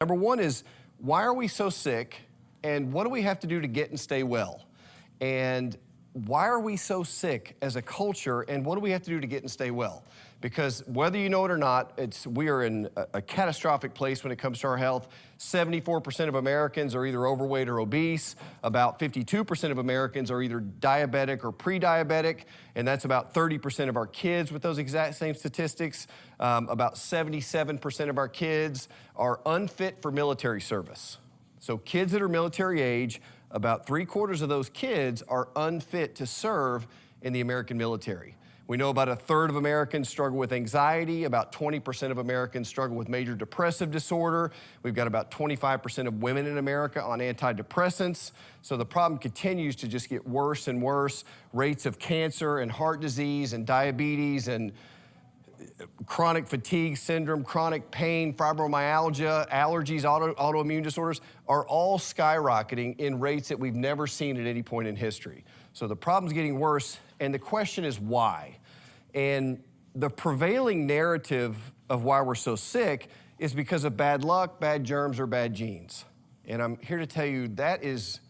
Number one is, why are we so sick, and what do we have to do to get and stay well? And why are we so sick as a culture, and what do we have to do to get and stay well? Because whether you know it or not, we are in a catastrophic place when it comes to our health. 74% of Americans are either overweight or obese. About 52% of Americans are either diabetic or pre-diabetic, and that's about 30% of our kids with those exact same statistics. About 77% of our kids are unfit for military service. So kids that are military age, about 3/4 of those kids are unfit to serve in the American military. We know about 1/3 of Americans struggle with anxiety, about 20% of Americans struggle with major depressive disorder. We've got about 25% of women in America on antidepressants. So the problem continues to just get worse and worse. Rates of cancer and heart disease and diabetes and chronic fatigue syndrome, chronic pain, fibromyalgia, allergies, autoimmune disorders are all skyrocketing in rates that we've never seen at any point in history. So the problem's getting worse, and the question is why? And the prevailing narrative of why we're so sick is because of bad luck, bad germs, or bad genes. And I'm here to tell you that is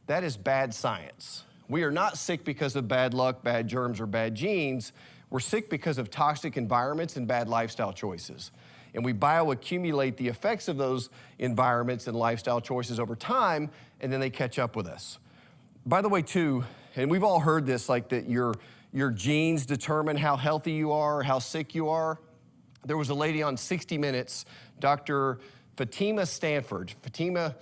bad science. We are not sick because of bad luck, bad germs, or bad genes. We're sick because of toxic environments and bad lifestyle choices. And we bioaccumulate the effects of those environments and lifestyle choices over time, and then they catch up with us. By the way, too, and we've all heard this, like that your genes determine how healthy you are, or how sick you are. There was a lady on 60 Minutes, Dr. Fatima Stanford. Fatima,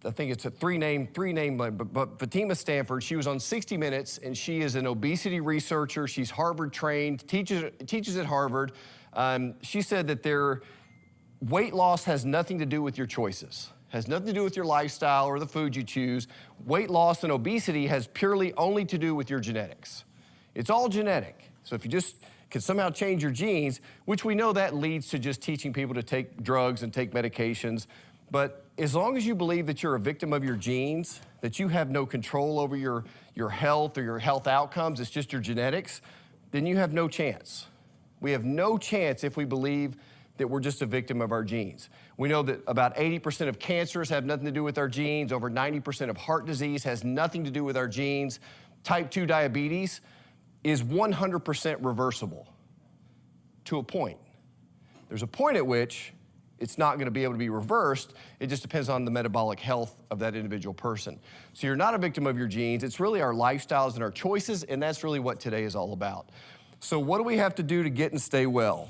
I think it's a three name, but Fatima Stanford, she was on 60 Minutes, and she is an obesity researcher. She's Harvard trained, teaches at Harvard. She said that weight loss has nothing to do with your choices, has nothing to do with your lifestyle or the food you choose. Weight loss and obesity has purely only to do with your genetics. It's all genetic. So if you just can somehow change your genes, which we know that leads to just teaching people to take drugs and take medications, but as long as you believe that you're a victim of your genes, that you have no control over your health or your health outcomes, it's just your genetics, then you have no chance. We have no chance if we believe that we're just a victim of our genes. We know that about 80% of cancers have nothing to do with our genes. Over 90% of heart disease has nothing to do with our genes. Type 2 diabetes is 100% reversible to a point. There's a point at which it's not going to be able to be reversed. It just depends on the metabolic health of that individual person. So you're not a victim of your genes. It's really our lifestyles and our choices, and that's really what today is all about. So what do we have to do to get and stay well?